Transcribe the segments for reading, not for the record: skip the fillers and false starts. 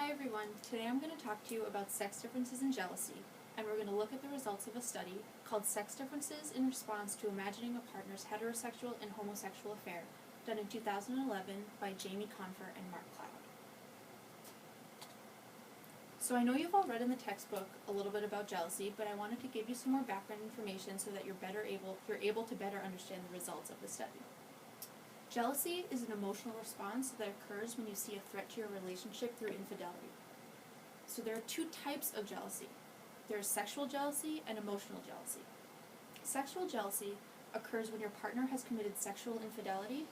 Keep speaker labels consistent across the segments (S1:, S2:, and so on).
S1: Hi everyone, today I'm going to talk to you about sex differences and jealousy, and we're going to look at the results of a study called Sex Differences in Response to Imagining a Partner's Heterosexual and Homosexual Affair, done in 2011 by Jamie Confer and Mark Cloud. So I know you've all read in the textbook a little bit about jealousy, but I wanted to give you some more background information so that you're able to better understand the results of the study. Jealousy is an emotional response that occurs when you see a threat to your relationship through infidelity. So there are two types of jealousy. There is sexual jealousy and emotional jealousy. Sexual jealousy occurs when your partner has committed sexual infidelity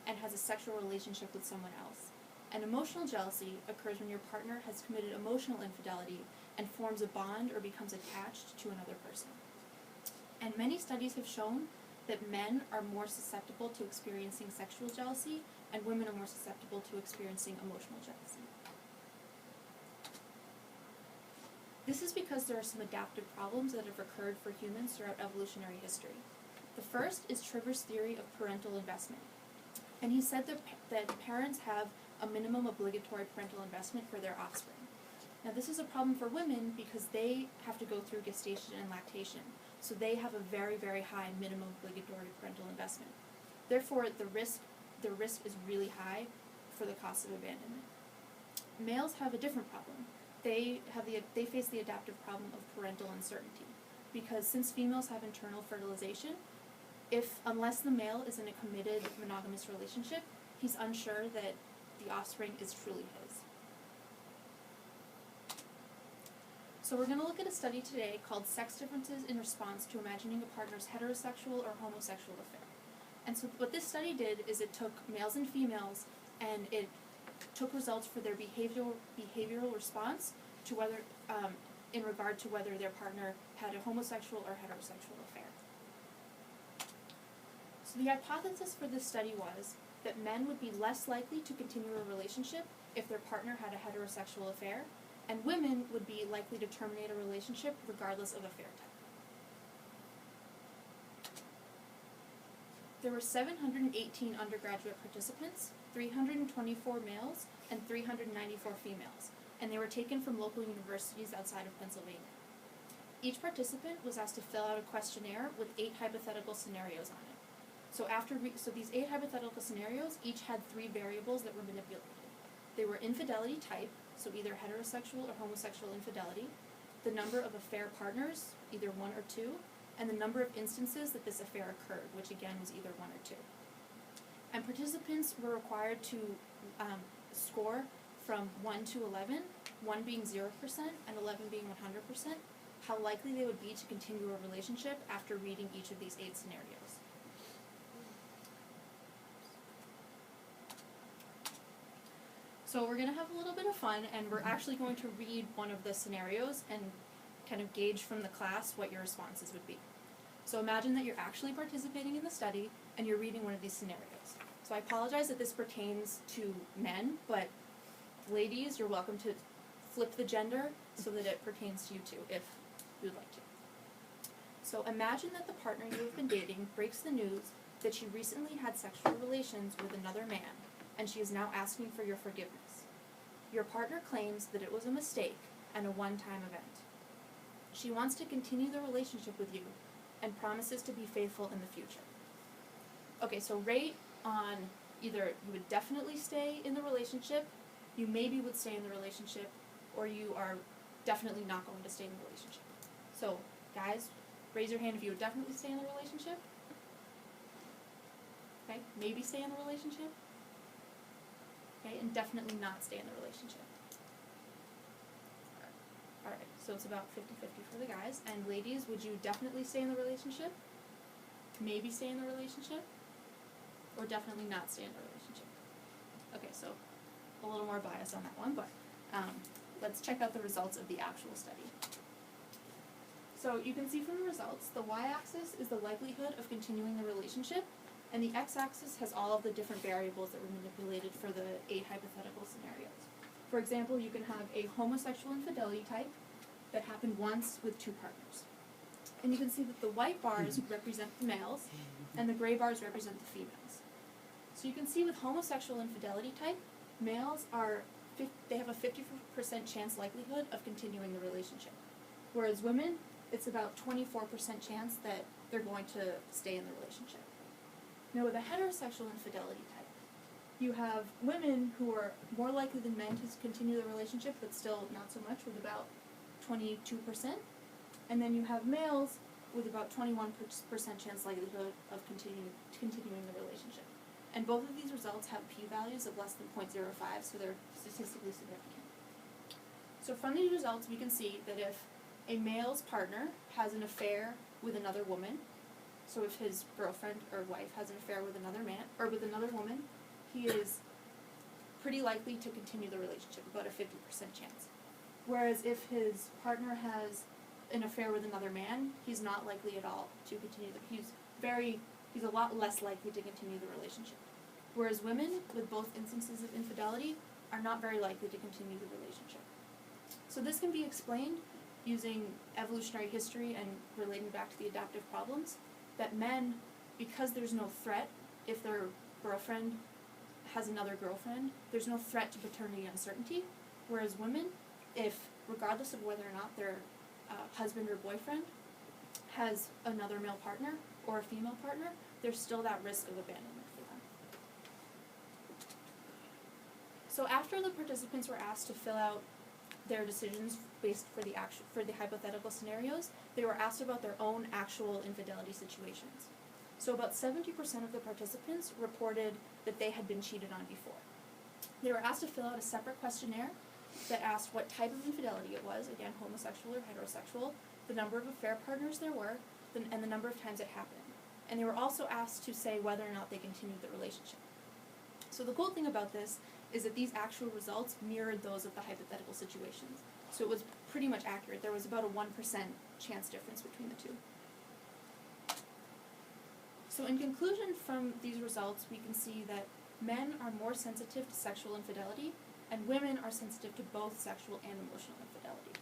S1: and has a sexual relationship with someone else. And emotional jealousy occurs when your partner has committed emotional infidelity and forms a bond or becomes attached to another person. And many studies have shown that men are more susceptible to experiencing sexual jealousy and women are more susceptible to experiencing emotional jealousy. This is because there are some adaptive problems that have occurred for humans throughout evolutionary history. The first is Trigger's theory of parental investment. And he said that parents have a minimum obligatory parental investment for their offspring. Now this is a problem for women because they have to go through gestation and lactation. So they have a very, very high minimum obligatory parental investment. Therefore, the risk is really high for the cost of abandonment. Males have a different problem. They face the adaptive problem of parental uncertainty, because since females have internal fertilization, unless the male is in a committed monogamous relationship, he's unsure that the offspring is truly his. So we're going to look at a study today called Sex Differences in Response to Imagining a Partner's Heterosexual or Homosexual Affair. And so what this study did is it took males and females and it took results for their behavioral response to whether, in regard to whether their partner had a homosexual or heterosexual affair. So the hypothesis for this study was that men would be less likely to continue a relationship if their partner had a heterosexual affair, and women would be likely to terminate a relationship regardless of affair type. There were 718 undergraduate participants, 324 males, and 394 females, and they were taken from local universities outside of Pennsylvania. Each participant was asked to fill out a questionnaire with 8 hypothetical scenarios on it. So these 8 hypothetical scenarios each had 3 variables that were manipulated. They were infidelity type, so either heterosexual or homosexual infidelity, the number of affair partners, either 1 or 2, and the number of instances that this affair occurred, which again was either 1 or 2. And participants were required to score from 1 to 11, 1 being 0% and 11 being 100%, how likely they would be to continue a relationship after reading each of these 8 scenarios. So we're going to have a little bit of fun, and we're actually going to read one of the scenarios and kind of gauge from the class what your responses would be. So imagine that you're actually participating in the study and you're reading one of these scenarios. So I apologize that this pertains to men, but ladies, you're welcome to flip the gender so that it pertains to you too, if you'd like to. So imagine that the partner you have been dating breaks the news that she recently had sexual relations with another man, and she is now asking for your forgiveness. Your partner claims that it was a mistake and a one-time event. She wants to continue the relationship with you and promises to be faithful in the future. Okay, so rate on either you would definitely stay in the relationship, you maybe would stay in the relationship, or you are definitely not going to stay in the relationship. So, guys, raise your hand if you would definitely stay in the relationship. Okay, maybe stay in the relationship. Okay, and definitely not stay in the relationship. Alright, so it's about 50-50 for the guys. And ladies, would you definitely stay in the relationship? Maybe stay in the relationship? Or definitely not stay in the relationship? Okay, so a little more bias on that one, but let's check out the results of the actual study. So you can see from the results, the y-axis is the likelihood of continuing the relationship, and the x-axis has all of the different variables that were manipulated for the 8 hypothetical scenarios. For example, you can have a homosexual infidelity type that happened once with 2 partners. And you can see that the white bars represent the males, and the gray bars represent the females. So you can see with homosexual infidelity type, males they have have a 50% chance likelihood of continuing the relationship. Whereas women, it's about 24% chance that they're going to stay in the relationship. Now with a heterosexual infidelity type, you have women who are more likely than men to continue the relationship, but still not so much, with about 22%. And then you have males with about 21% chance likelihood of continuing the relationship. And both of these results have p-values of less than 0.05, so they're statistically significant. So from these results, we can see that if a male's partner has an affair with another woman, so if his girlfriend or wife has an affair with another man, or with another woman, he is pretty likely to continue the relationship, about a 50% chance. Whereas if his partner has an affair with another man, he's not likely at all to continue he's a lot less likely to continue the relationship. Whereas women, with both instances of infidelity, are not very likely to continue the relationship. So this can be explained using evolutionary history and relating back to the adaptive problems, that men, because there's no threat, if their girlfriend has another girlfriend, there's no threat to paternity uncertainty, whereas women, if, regardless of whether or not their husband or boyfriend has another male partner or a female partner, there's still that risk of abandonment for them. So after the participants were asked to fill out their decisions based for the hypothetical scenarios, they were asked about their own actual infidelity situations. So about 70% of the participants reported that they had been cheated on before. They were asked to fill out a separate questionnaire that asked what type of infidelity it was, again, homosexual or heterosexual, the number of affair partners there were, and the number of times it happened. And they were also asked to say whether or not they continued the relationship. So the cool thing about this is that these actual results mirrored those of the hypothetical situations. So it was pretty much accurate. There was about a 1% chance difference between the two. So in conclusion from these results, we can see that men are more sensitive to sexual infidelity, and women are sensitive to both sexual and emotional infidelity.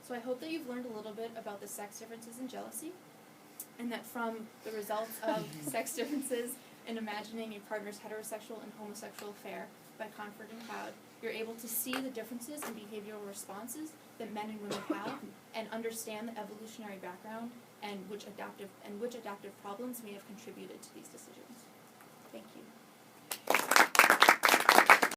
S1: So I hope that you've learned a little bit about the sex differences in jealousy, and that from the results of sex differences in imagining a partner's heterosexual and homosexual affair by Conford and Cloud, you're able to see the differences in behavioral responses that men and women have, and understand the evolutionary background and which adaptive problems may have contributed to these decisions. Thank you.